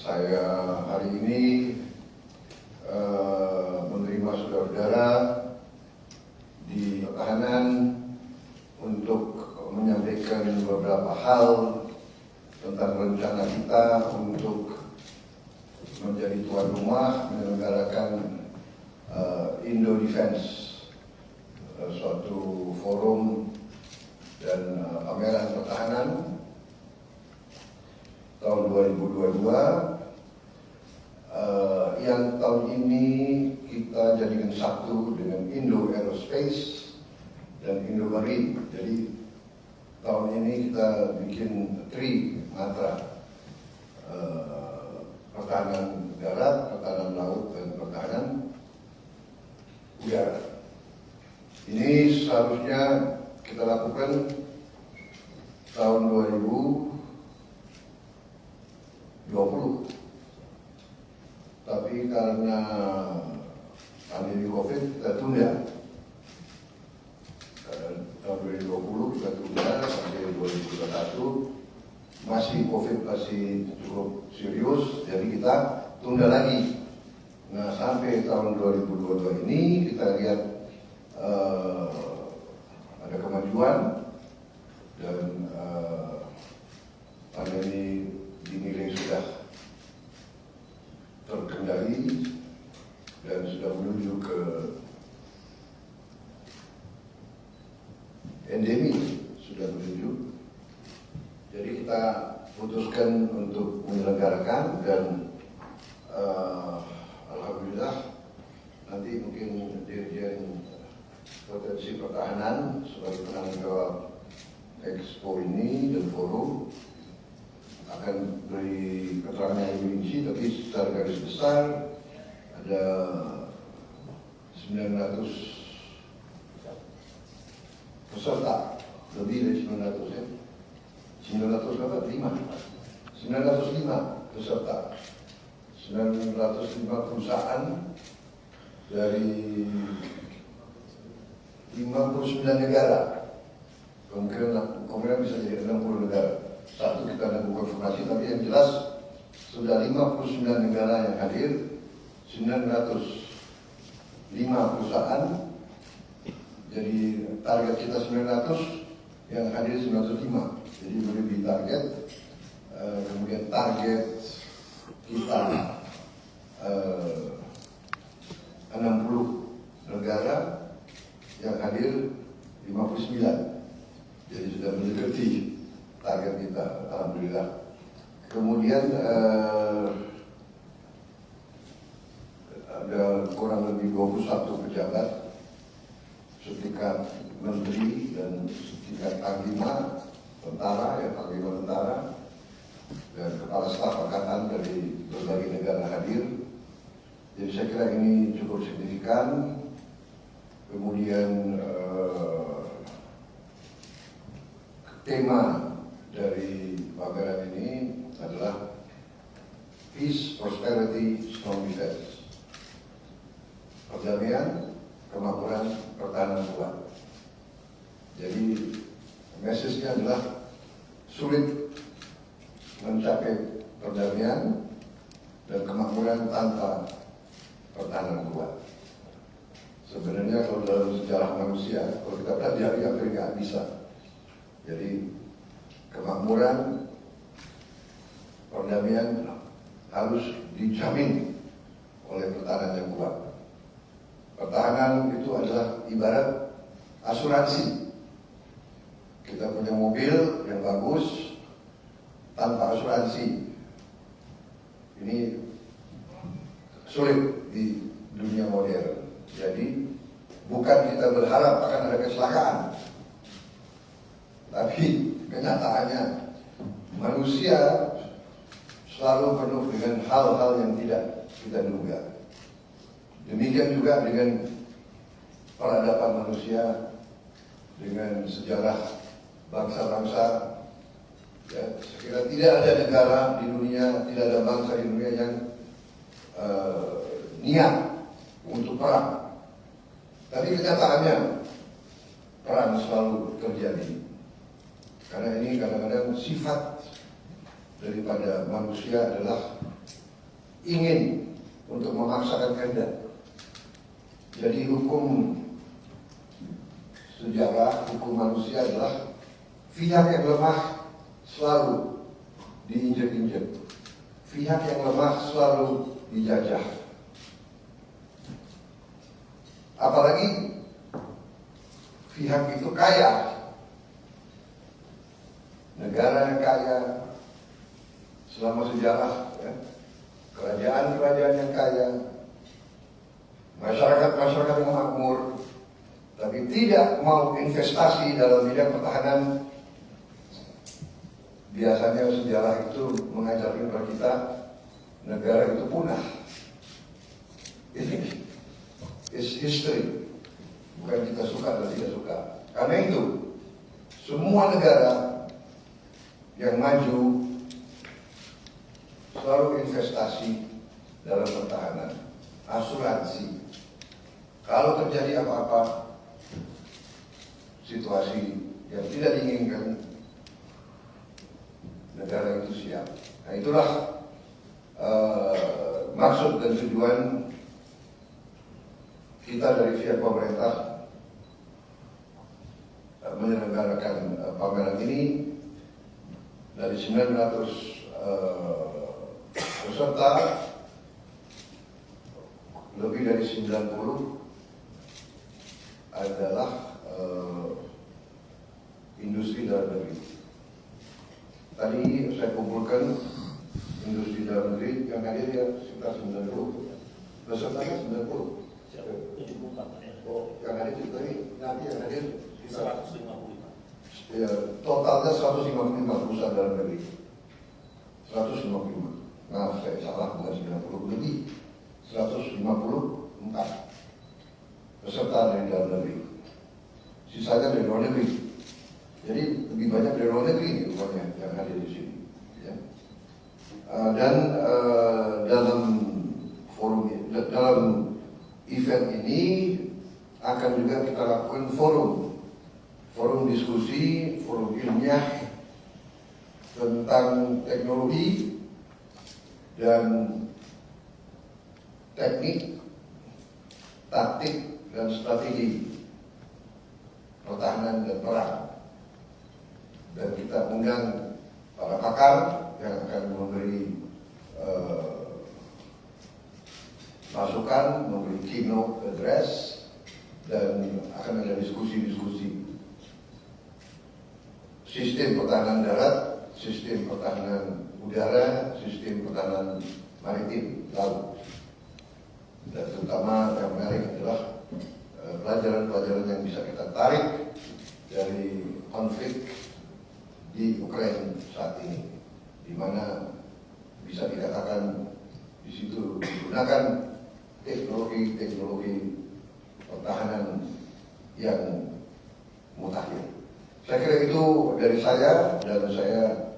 Saya hari ini menerima saudara-saudara di pertahanan untuk menyampaikan beberapa hal tentang rencana kita untuk menjadi tuan rumah menyelenggarakan Indo Defense, suatu forum dan pameran pertahanan tahun 2022 yang tahun ini kita jadikan satu dengan Indo Aerospace dan Indo Marine. Jadi tahun ini kita bikin matra pertahanan darat, pertahanan laut, dan pertahanan udara. Ini seharusnya kita lakukan tahun 2020, tapi karena pandemi COVID kita tunda. Tahun 2020 kita tunda sampai 2021, masih COVID masih cukup serius, jadi kita tunda lagi. Nah, sampai tahun 2022 ini kita lihat ada kemajuan dan pandemi dinilai sudah terkendali dan sudah menuju ke endemi, sudah menuju. Jadi kita putuskan untuk menyelenggarakan dan alhamdulillah nanti mungkin Dirjen Potensi Pertahanan sebagai penanggung jawab Expo ini dan forum akan beri keterangan yang lebih rinci, tapi secara garis besar ada 900 peserta, lebih dari 900 ya. 905 peserta, 905 perusahaan dari 59 negara, kemungkinan bisa jadi 60 negara. Satu kita ada konfirmasi, tapi yang jelas sudah 59 negara yang hadir, 905 perusahaan. Jadi target kita 900, yang hadir 905. Jadi lebih target. Kemudian target kita 60 negara, yang hadir 59. Jadi sudah mendekati target kita, alhamdulillah. Kemudian ada kurang lebih 21 pejabat, setingkat menteri dan setingkat panglima tentara, panglima tentara, dan kepala staf angkatan dari berbagai negara hadir. Jadi saya kira ini cukup signifikan. Kemudian tema dari pameran ini adalah Peace, Prosperity, Strong Defense. Perdamaian, kemakmuran, pertahanan kuat. Jadi message-nya adalah sulit mencapai perdamaian dan kemakmuran tanpa pertahanan kuat. Sebenarnya kalau dalam sejarah manusia, kalau kita pelajari hampir nggak bisa. Jadi kemakmuran, perdamaian harus dijamin oleh pertahanan yang kuat. Pertahanan itu adalah ibarat asuransi. Kita punya mobil yang bagus, tanpa asuransi ini sulit di dunia modern. Jadi bukan kita berharap akan ada kecelakaan, tapi kenyataannya manusia selalu penuh dengan hal-hal yang tidak kita duga. Demikian juga dengan peradaban manusia, dengan sejarah bangsa-bangsa. Ya, sekiranya tidak ada negara di dunia, tidak ada bangsa di dunia yang niat untuk perang. Tapi kenyataannya perang selalu terjadi. Karena ini kadang-kadang sifat daripada manusia adalah ingin untuk memaksakan kehendak. Jadi hukum sejarah, hukum manusia adalah pihak yang lemah selalu diinjek-injek, pihak yang lemah selalu dijajah. Apalagi pihak itu kaya, negara yang kaya selama sejarah, ya, kerajaan-kerajaan yang kaya, masyarakat-masyarakat yang makmur, tapi tidak mau investasi dalam bidang pertahanan. Biasanya sejarah itu mengajarkan kepada kita negara itu punah. Ini is history, bukan kita suka atau tidak suka. Karena itu semua negara yang maju selalu investasi dalam pertahanan, asuransi. Kalau terjadi apa-apa, situasi yang tidak diinginkan, negara itu siap. Nah, itulah maksud dan tujuan kita dari pihak pemerintah menyelenggarakan pameran ini. Dari 900 peserta, lebih dari 90 adalah industri dalam negeri. Tadi saya kumpulkan industri dalam negeri yang hadir ya sekitar 90, pesertanya 90. 74 Oh, yang hadir itu tadi nanti yang hadir 155. Ya, totalnya 155 perusahaan dalam negeri. 155. Maaf saya salah, bukan 90 lebih. 154 peserta dari dalam negeri. Sisanya dari luar negeri. Jadi lebih banyak dari luar negeri rupanya yang hadir di sini. Ya. Dan dalam forum, dalam event ini akan juga kita lakukan forum diskusi, forum ilmiah tentang teknologi dan teknik, taktik dan strategi pertahanan dan perang. Dan kita undang para pakar yang akan memberi masukan, memberi keynote address, dan akan ada diskusi-diskusi sistem pertahanan darat, sistem pertahanan udara, sistem pertahanan maritim, laut. Dan terutama yang menarik adalah pelajaran-pelajaran yang bisa kita tarik dari konflik di Ukraina saat ini, di mana bisa dikatakan di situ digunakan teknologi pertahanan yang mutakhir. Saya kira itu dari saya, dan saya